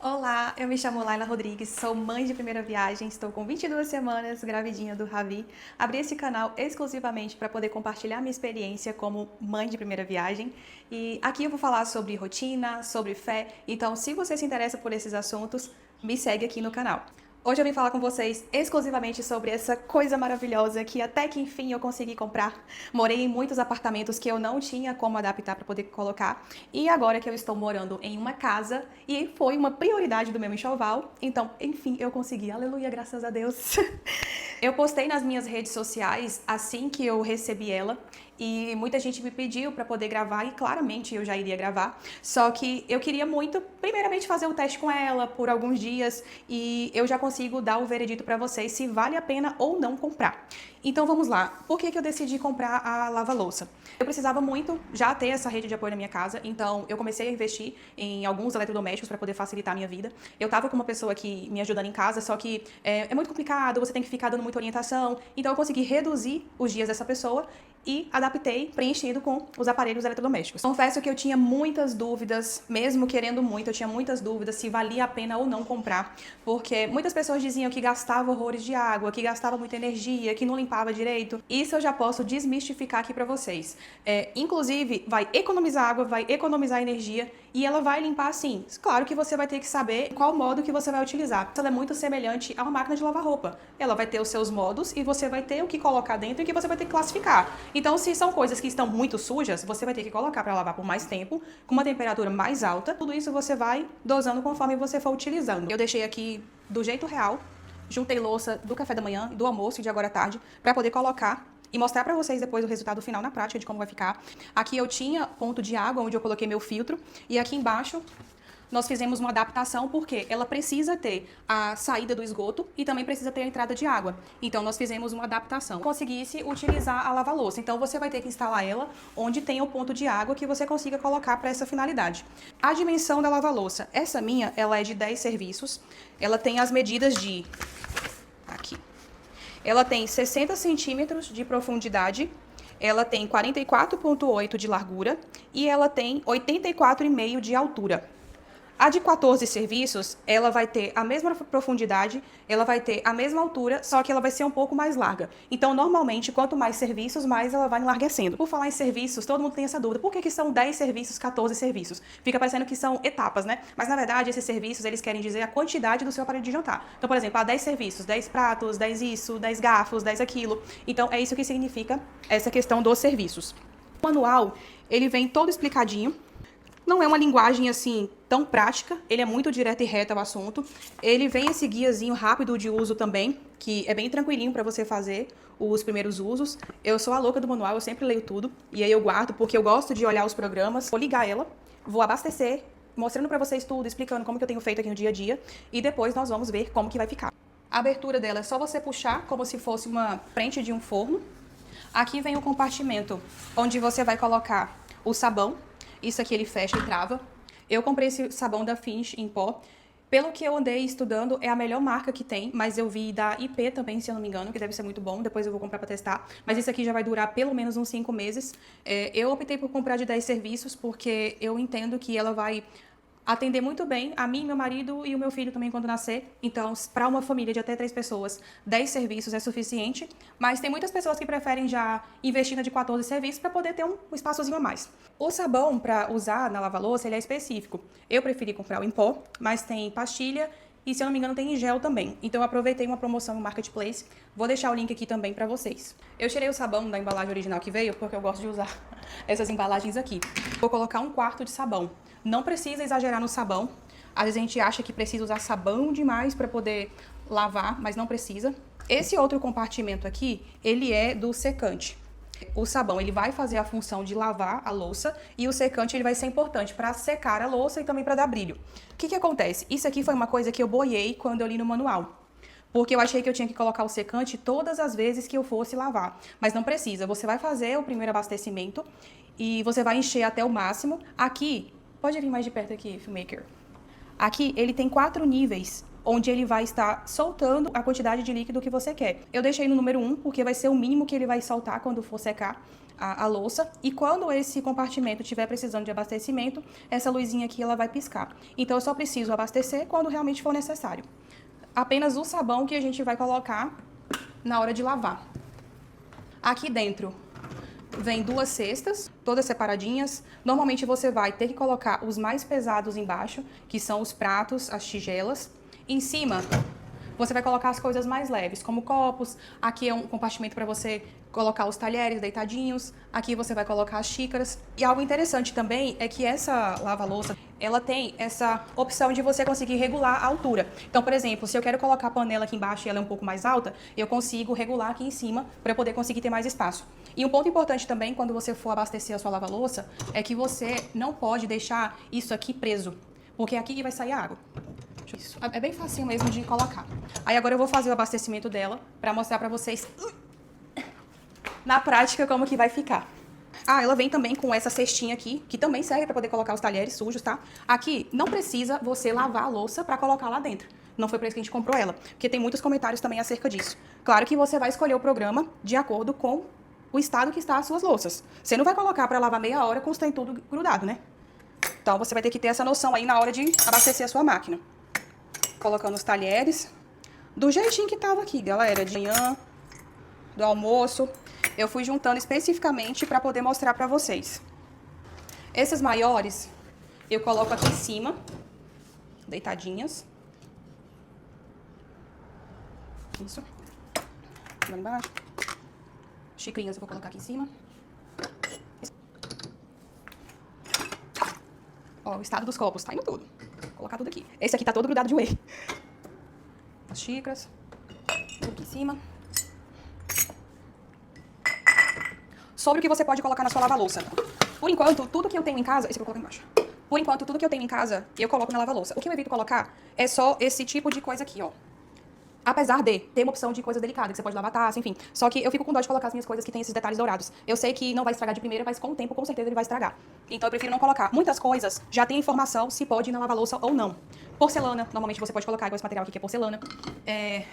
Olá, eu me chamo Laila Rodrigues, sou mãe de primeira viagem, estou com 22 semanas, gravidinha do Ravi. Abri esse canal exclusivamente para poder compartilhar minha experiência como mãe de primeira viagem. E aqui eu vou falar sobre rotina, sobre fé, então se você se interessa por esses assuntos, me segue aqui no canal. Hoje eu vim falar com vocês exclusivamente sobre essa coisa maravilhosa que até que enfim eu consegui comprar. Morei em muitos apartamentos que eu não tinha como adaptar para poder colocar e agora que eu estou morando em uma casa e foi uma prioridade do meu enxoval, então enfim eu consegui, aleluia, graças a Deus. Eu postei nas minhas redes sociais assim que eu recebi ela e muita gente me pediu para poder gravar e claramente eu já iria gravar, só que eu queria muito, primeiramente, fazer o teste com ela por alguns dias e eu já consigo dar o veredito para vocês se vale a pena ou não comprar. Então vamos lá, por que eu decidi comprar a lava-louça? Eu precisava muito já ter essa rede de apoio na minha casa, então eu comecei a investir em alguns eletrodomésticos para poder facilitar a minha vida. Eu tava com uma pessoa aqui me ajudando em casa, só que é muito complicado, você tem que ficar dando muita orientação, então eu consegui reduzir os dias dessa pessoa e adaptei, preenchido com os aparelhos eletrodomésticos. Confesso que eu tinha muitas dúvidas, mesmo querendo muito, eu tinha muitas dúvidas se valia a pena ou não comprar, porque muitas pessoas diziam que gastava horrores de água, que gastava muita energia, que não limpava direito. Isso eu já posso desmistificar aqui pra vocês. Inclusive, vai economizar água, vai economizar energia e ela vai limpar sim. Claro que você vai ter que saber qual modo que você vai utilizar. Ela é muito semelhante a uma máquina de lavar roupa. Ela vai ter os seus modos e você vai ter o que colocar dentro e que você vai ter que classificar. Então, se são coisas que estão muito sujas, você vai ter que colocar para lavar por mais tempo, com uma temperatura mais alta. Tudo isso você vai dosando conforme você for utilizando. Eu deixei aqui do jeito real, juntei louça do café da manhã, do almoço e de agora à tarde, para poder colocar e mostrar para vocês depois o resultado final na prática de como vai ficar. Aqui eu tinha ponto de água, onde eu coloquei meu filtro, e aqui embaixo nós fizemos uma adaptação porque ela precisa ter a saída do esgoto e também precisa ter a entrada de água. Então nós fizemos uma adaptação. Conseguisse utilizar a lava-louça. Então você vai ter que instalar ela onde tem o ponto de água que você consiga colocar para essa finalidade. A dimensão da lava-louça. Essa minha, ela é de 10 serviços. Ela tem as medidas de... Aqui. Ela tem 60 centímetros de profundidade. Ela tem 44,8 de largura e ela tem 84,5 de altura. A de 14 serviços, ela vai ter a mesma profundidade, ela vai ter a mesma altura, só que ela vai ser um pouco mais larga. Então, normalmente, quanto mais serviços, mais ela vai enlarguecendo. Por falar em serviços, todo mundo tem essa dúvida. Por que são 10 serviços, 14 serviços? Fica parecendo que são etapas, né? Mas, na verdade, esses serviços, eles querem dizer a quantidade do seu aparelho de jantar. Então, por exemplo, 10 serviços, 10 pratos, 10 isso, 10 garfos, 10 aquilo. Então, é isso que significa essa questão dos serviços. O manual, ele vem todo explicadinho. Não é uma linguagem, assim, tão prática, ele é muito direto e reto ao assunto. Ele vem esse guiazinho rápido de uso também, que é bem tranquilinho para você fazer os primeiros usos. Eu sou a louca do manual, eu sempre leio tudo, e aí eu guardo porque eu gosto de olhar os programas. Vou ligar ela, vou abastecer, mostrando para vocês tudo, explicando como que eu tenho feito aqui no dia a dia, e depois nós vamos ver como que vai ficar. A abertura dela é só você puxar como se fosse uma frente de um forno. Aqui vem o compartimento onde você vai colocar o sabão. Isso aqui ele fecha e trava. Eu comprei esse sabão da Finish em pó. Pelo que eu andei estudando, é a melhor marca que tem, mas eu vi da IP também, se eu não me engano, que deve ser muito bom. Depois eu vou comprar pra testar. Mas isso aqui já vai durar pelo menos uns 5 meses. Eu optei por comprar de 10 serviços, porque eu entendo que ela vai atender muito bem a mim, meu marido e o meu filho também quando nascer. Então, para uma família de até 3 pessoas, 10 serviços é suficiente. Mas tem muitas pessoas que preferem já investir na de 14 serviços para poder ter um espaçozinho a mais. O sabão para usar na lava-louça, ele é específico. Eu preferi comprar o em pó, mas tem pastilha e, se eu não me engano, tem em gel também. Então, eu aproveitei uma promoção no Marketplace. Vou deixar o link aqui também para vocês. Eu tirei o sabão da embalagem original que veio, porque eu gosto de usar essas embalagens aqui. Vou colocar 1/4 de sabão. Não precisa exagerar no sabão. Às vezes a gente acha que precisa usar sabão demais para poder lavar, mas não precisa. Esse outro compartimento aqui, ele é do secante. O sabão, ele vai fazer a função de lavar a louça e o secante, ele vai ser importante para secar a louça e também para dar brilho. O que acontece? Isso aqui foi uma coisa que eu boiei quando eu li no manual. Porque eu achei que eu tinha que colocar o secante todas as vezes que eu fosse lavar. Mas não precisa. Você vai fazer o primeiro abastecimento e você vai encher até o máximo. Aqui, pode vir mais de perto aqui, Filmmaker. Aqui, ele tem 4 níveis onde ele vai estar soltando a quantidade de líquido que você quer. Eu deixei no número 1, porque vai ser o mínimo que ele vai soltar quando for secar a louça. E quando esse compartimento estiver precisando de abastecimento, essa luzinha aqui ela vai piscar. Então eu só preciso abastecer quando realmente for necessário. Apenas o sabão que a gente vai colocar na hora de lavar. Aqui dentro vem 2 cestas, todas separadinhas. Normalmente você vai ter que colocar os mais pesados embaixo, que são os pratos, as tigelas. Em cima, você vai colocar as coisas mais leves, como copos. Aqui é um compartimento para você colocar os talheres deitadinhos. Aqui você vai colocar as xícaras. E algo interessante também é que essa lava-louça, ela tem essa opção de você conseguir regular a altura. Então, por exemplo, se eu quero colocar a panela aqui embaixo e ela é um pouco mais alta, eu consigo regular aqui em cima para eu poder conseguir ter mais espaço. E um ponto importante também, quando você for abastecer a sua lava-louça, é que você não pode deixar isso aqui preso, porque é aqui que vai sair a água. Isso. É bem facinho mesmo de colocar. Aí agora eu vou fazer o abastecimento dela para mostrar para vocês na prática como que vai ficar. Ah, ela vem também com essa cestinha aqui, que também serve para poder colocar os talheres sujos, tá? Aqui não precisa você lavar a louça para colocar lá dentro. Não foi por isso que a gente comprou ela, porque tem muitos comentários também acerca disso. Claro que você vai escolher o programa de acordo com o estado que está as suas louças. Você não vai colocar para lavar meia hora com os trem tudo grudado, né? Então você vai ter que ter essa noção aí na hora de abastecer a sua máquina. Colocando os talheres do jeitinho que tava aqui, galera, de manhã, do almoço. Eu fui juntando especificamente para poder mostrar para vocês. Esses maiores eu coloco aqui em cima, deitadinhas. Isso. Lá embaixo. Xicrinhas eu vou colocar aqui em cima. Ó, o estado dos copos, tá indo tudo. Vou colocar tudo aqui. Esse aqui tá todo grudado de whey. As xícaras. Tudo aqui em cima. Sobre o que você pode colocar na sua lava-louça. Por enquanto, tudo que eu tenho em casa... Esse eu vou colocar embaixo. Por enquanto, tudo que eu tenho em casa, eu coloco na lava-louça. O que eu evito colocar é só esse tipo de coisa aqui, ó. Apesar de ter uma opção de coisa delicada, que você pode lavar taça, enfim. Só que eu fico com dó de colocar as minhas coisas que tem esses detalhes dourados. Eu sei que não vai estragar de primeira, mas com o tempo, com certeza, ele vai estragar. Então eu prefiro não colocar. Muitas coisas já tem informação se pode ir na lava-louça ou não. Porcelana, normalmente você pode colocar, igual esse material aqui que é porcelana.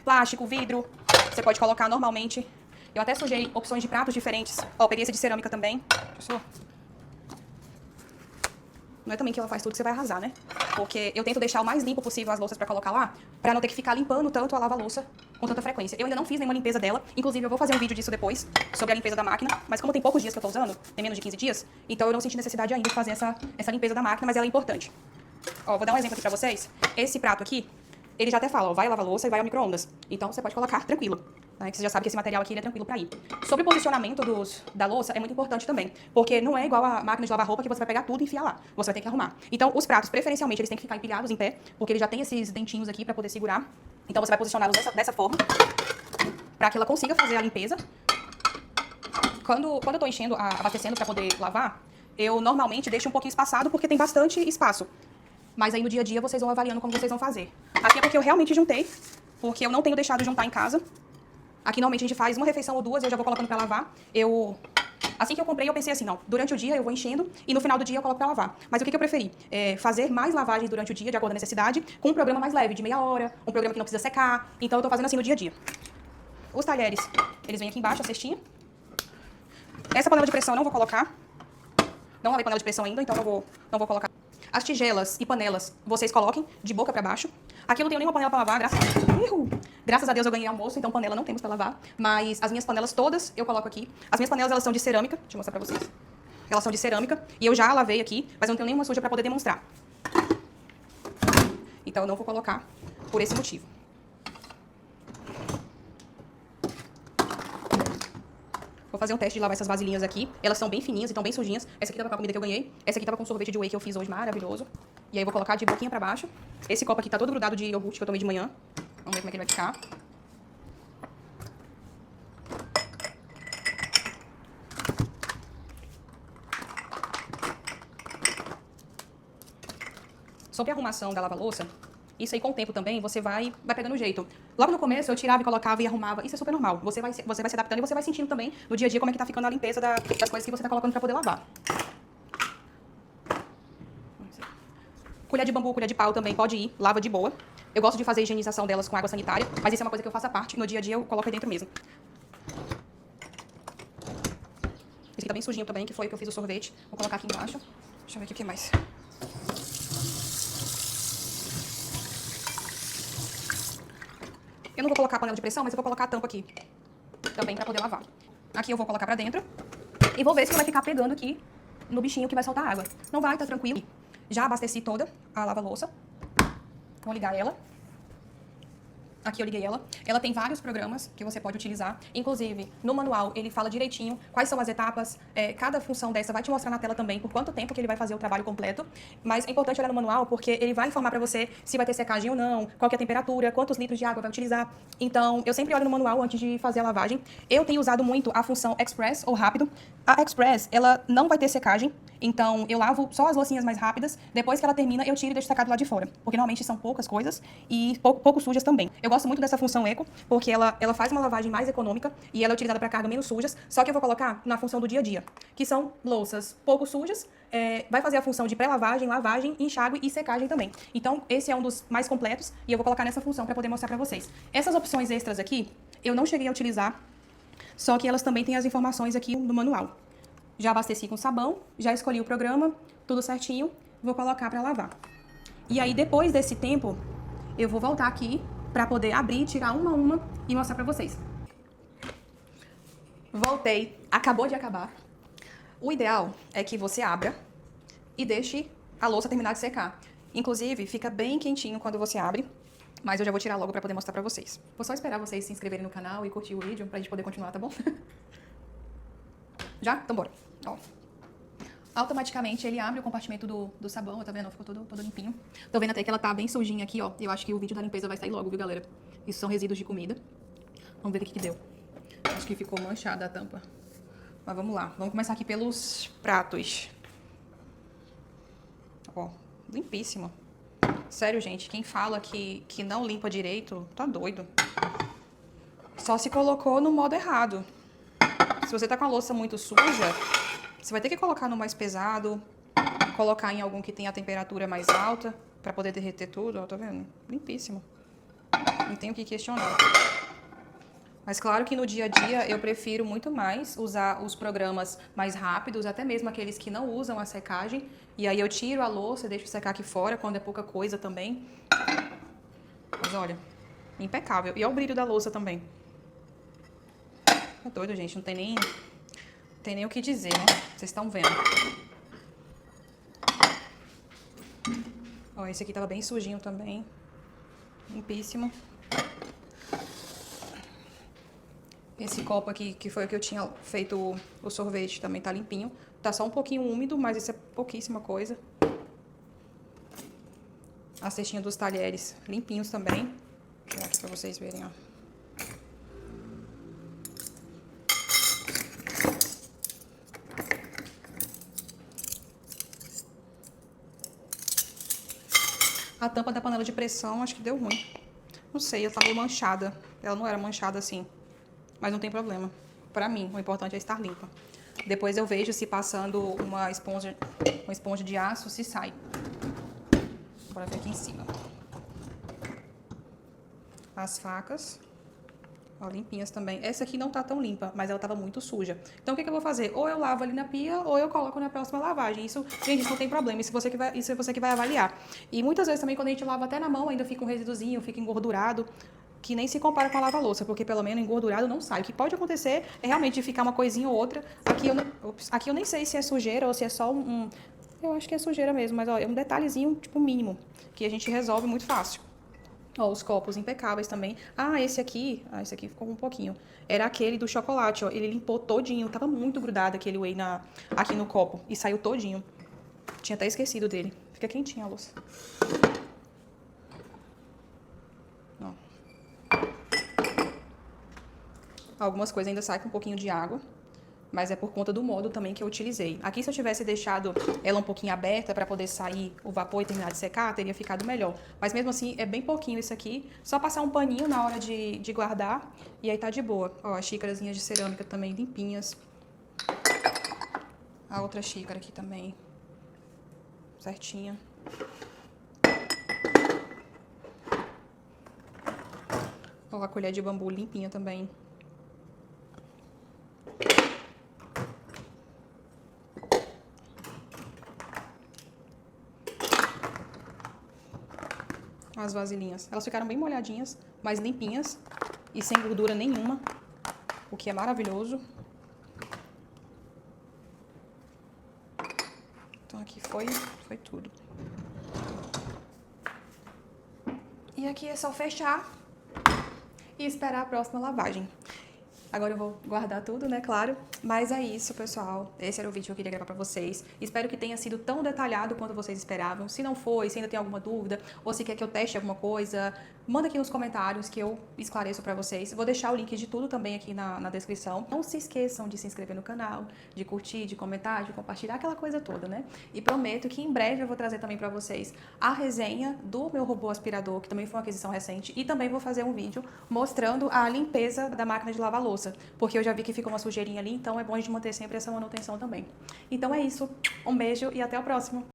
Plástico, vidro, você pode colocar normalmente. Eu até sugeri opções de pratos diferentes. Ó, peguei esse de cerâmica também. Deixa eu só... Não é também que ela faz tudo que você vai arrasar, né? Porque eu tento deixar o mais limpo possível as louças pra colocar lá, pra não ter que ficar limpando tanto a lava-louça com tanta frequência. Eu ainda não fiz nenhuma limpeza dela, inclusive eu vou fazer um vídeo disso depois, sobre a limpeza da máquina, mas como tem poucos dias que eu tô usando, tem menos de 15 dias, então eu não senti necessidade ainda de fazer essa limpeza da máquina, mas ela é importante. Ó, vou dar um exemplo aqui pra vocês. Esse prato aqui, ele já até fala, ó, vai lavar louça e vai ao micro-ondas. Então você pode colocar tranquilo. Né, que você já sabe que esse material aqui ele é tranquilo para ir. Sobre o posicionamento da louça é muito importante também, porque não é igual a máquina de lavar roupa que você vai pegar tudo e enfiar lá. Você vai ter que arrumar. Então, os pratos, preferencialmente, eles têm que ficar empilhados em pé, porque ele já tem esses dentinhos aqui para poder segurar. Então, você vai posicioná-los dessa forma, para que ela consiga fazer a limpeza. Quando eu tô enchendo, abastecendo para poder lavar, eu normalmente deixo um pouquinho espaçado, porque tem bastante espaço. Mas aí no dia a dia vocês vão avaliando como vocês vão fazer. Aqui é porque eu realmente juntei, porque eu não tenho deixado juntar em casa. Aqui normalmente a gente faz uma refeição ou duas e eu já vou colocando pra lavar. Assim que eu comprei, eu pensei assim, não, durante o dia eu vou enchendo e no final do dia eu coloco pra lavar. Mas o que eu preferi? Fazer mais lavagens durante o dia, de acordo com a necessidade, com um programa mais leve, de meia hora, um programa que não precisa secar. Então eu tô fazendo assim no dia a dia. Os talheres, eles vêm aqui embaixo, a cestinha. Essa panela de pressão eu não vou colocar. Não lavei panela de pressão ainda, então não vou colocar. As tigelas e panelas, vocês coloquem de boca pra baixo. Aqui eu não tenho nenhuma panela pra lavar, graças a Deus eu ganhei almoço, então panela não temos pra lavar. Mas as minhas panelas todas eu coloco aqui. As minhas panelas, elas são de cerâmica. Deixa eu mostrar pra vocês. Elas são de cerâmica e eu já lavei aqui, mas eu não tenho nenhuma suja pra poder demonstrar. Então eu não vou colocar por esse motivo. Vou fazer um teste de lavar essas vasilhinhas aqui. Elas são bem fininhas e estão bem sujinhas. Essa aqui tava com a comida que eu ganhei. Essa aqui tava com sorvete de whey que eu fiz hoje, maravilhoso. E aí eu vou colocar de boquinha pra baixo. Esse copo aqui tá todo grudado de iogurte que eu tomei de manhã. Vamos ver como é que ele vai ficar. Sobre a arrumação da lava-louça, isso aí com o tempo também, você vai pegando o jeito. Logo no começo eu tirava e colocava e arrumava, isso é super normal. Você vai se adaptando e você vai sentindo também no dia a dia como é que tá ficando a limpeza das coisas que você tá colocando pra poder lavar. Colher de bambu, colher de pau também pode ir, lava de boa. Eu gosto de fazer a higienização delas com água sanitária, mas isso é uma coisa que eu faço à parte. No dia a dia eu coloco aí dentro mesmo. Esse aqui tá bem sujinho também, que foi o que eu fiz o sorvete. Vou colocar aqui embaixo. Deixa eu ver aqui o que mais. Eu não vou colocar a panela de pressão, mas eu vou colocar a tampa aqui também pra poder lavar. Aqui eu vou colocar pra dentro e vou ver se não vai ficar pegando aqui no bichinho que vai soltar água. Não vai, tá tranquilo. Já abasteci toda a lava-louça. Vou ligar ela. Aqui eu liguei ela. Ela tem vários programas que você pode utilizar. Inclusive, no manual, ele fala direitinho quais são as etapas. Cada função dessa vai te mostrar na tela também por quanto tempo que ele vai fazer o trabalho completo. Mas é importante olhar no manual porque ele vai informar para você se vai ter secagem ou não, qual que é a temperatura, quantos litros de água vai utilizar. Então, eu sempre olho no manual antes de fazer a lavagem. Eu tenho usado muito a função Express ou rápido. A Express, ela não vai ter secagem. Então, eu lavo só as loucinhas mais rápidas. Depois que ela termina, eu tiro e deixo secado lá de fora. Porque normalmente são poucas coisas e pouco sujas também. Eu gosto muito dessa função Eco, porque ela faz uma lavagem mais econômica e ela é utilizada para carga menos sujas. Só que eu vou colocar na função do dia a dia, que são louças pouco sujas. Vai fazer a função de pré-lavagem, lavagem, enxágue e secagem também. Então, esse é um dos mais completos e eu vou colocar nessa função para poder mostrar para vocês. Essas opções extras aqui, eu não cheguei a utilizar, só que elas também têm as informações aqui no manual. Já abasteci com sabão, já escolhi o programa, tudo certinho, vou colocar para lavar. E aí, depois desse tempo, eu vou voltar aqui para poder abrir, tirar uma a uma e mostrar para vocês. Voltei, acabou de acabar. O ideal é que você abra e deixe a louça terminar de secar. Inclusive, fica bem quentinho quando você abre, mas eu já vou tirar logo para poder mostrar para vocês. Vou só esperar vocês se inscreverem no canal e curtir o vídeo pra gente poder continuar, tá bom? Já? Então bora. Ó. Automaticamente ele abre o compartimento do sabão, tá vendo? Ficou todo limpinho. Tô vendo até que ela tá bem sujinha aqui, ó. Eu acho que o vídeo da limpeza vai sair logo, viu, galera? Isso são resíduos de comida. Vamos ver o que deu. Acho que ficou manchada a tampa. Mas vamos lá. Vamos começar aqui pelos pratos. Ó, limpíssimo. Sério, gente, quem fala que não limpa direito, tá doido. Só se colocou no modo errado. Se você tá com a louça muito suja, você vai ter que colocar no mais pesado, colocar em algum que tenha a temperatura mais alta, pra poder derreter tudo, ó, tá vendo? Limpíssimo. Não tenho o que questionar. Mas claro que no dia a dia eu prefiro muito mais usar os programas mais rápidos, até mesmo aqueles que não usam a secagem. E aí eu tiro a louça e deixo secar aqui fora, quando é pouca coisa também. Mas olha, impecável. E olha o brilho da louça também. Tá doido, gente. Não tem nem o que dizer, né? Vocês estão vendo. Ó, esse aqui tava bem sujinho também. Limpíssimo. Esse copo aqui, que foi o que eu tinha feito o sorvete, também tá limpinho. Tá só um pouquinho úmido, mas isso é pouquíssima coisa. A cestinha dos talheres limpinhos também. Vou tirar aqui pra vocês verem, ó. A tampa da panela de pressão, acho que deu ruim. Não sei, ela tá meio manchada. Ela não era manchada assim. Mas não tem problema. Pra mim, o importante é estar limpa. Depois eu vejo se passando uma esponja de aço, se sai. Bora ver aqui em cima. As facas. Ó, limpinhas também. Essa aqui não tá tão limpa, mas ela tava muito suja. Então, o que eu vou fazer? Ou eu lavo ali na pia, ou eu coloco na próxima lavagem. Isso, gente, não tem problema. Isso é você que vai avaliar. E muitas vezes também, quando a gente lava até na mão, ainda fica um residuzinho, fica engordurado, que nem se compara com a lava-louça, porque pelo menos engordurado não sai. O que pode acontecer é realmente ficar uma coisinha ou outra. Aqui eu nem sei se é sujeira ou se é só eu acho que é sujeira mesmo, mas ó, é um detalhezinho, tipo, mínimo, que a gente resolve muito fácil. Ó, os copos impecáveis também. Esse aqui ficou um pouquinho. Era aquele do chocolate, ó. Ele limpou todinho. Tava muito grudado aquele whey aqui no copo. E saiu todinho. Tinha até esquecido dele. Fica quentinha a louça. Ó. Algumas coisas ainda saem com um pouquinho de água. Mas é por conta do modo também que eu utilizei. Aqui, se eu tivesse deixado ela um pouquinho aberta para poder sair o vapor e terminar de secar, teria ficado melhor. Mas mesmo assim, é bem pouquinho isso aqui. Só passar um paninho na hora de guardar e aí tá de boa. Ó, as xícarazinhas de cerâmica também limpinhas. A outra xícara aqui também. Certinha. Ó, a colher de bambu limpinha também. As vasilhinhas. Elas ficaram bem molhadinhas, mas limpinhas e sem gordura nenhuma, o que é maravilhoso. Então aqui foi tudo. E aqui é só fechar e esperar a próxima lavagem. Agora eu vou guardar tudo, né, claro. Mas é isso, pessoal. Esse era o vídeo que eu queria gravar pra vocês. Espero que tenha sido tão detalhado quanto vocês esperavam. Se não foi, se ainda tem alguma dúvida, ou se quer que eu teste alguma coisa, manda aqui nos comentários que eu esclareço pra vocês. Vou deixar o link de tudo também aqui na descrição. Não se esqueçam de se inscrever no canal, de curtir, de comentar, de compartilhar, aquela coisa toda, né? E prometo que em breve eu vou trazer também pra vocês a resenha do meu robô aspirador, que também foi uma aquisição recente. E também vou fazer um vídeo mostrando a limpeza da máquina de lavar louça, porque eu já vi que ficou uma sujeirinha ali, então é bom a gente manter sempre essa manutenção também. Então é isso, um beijo e até o próximo!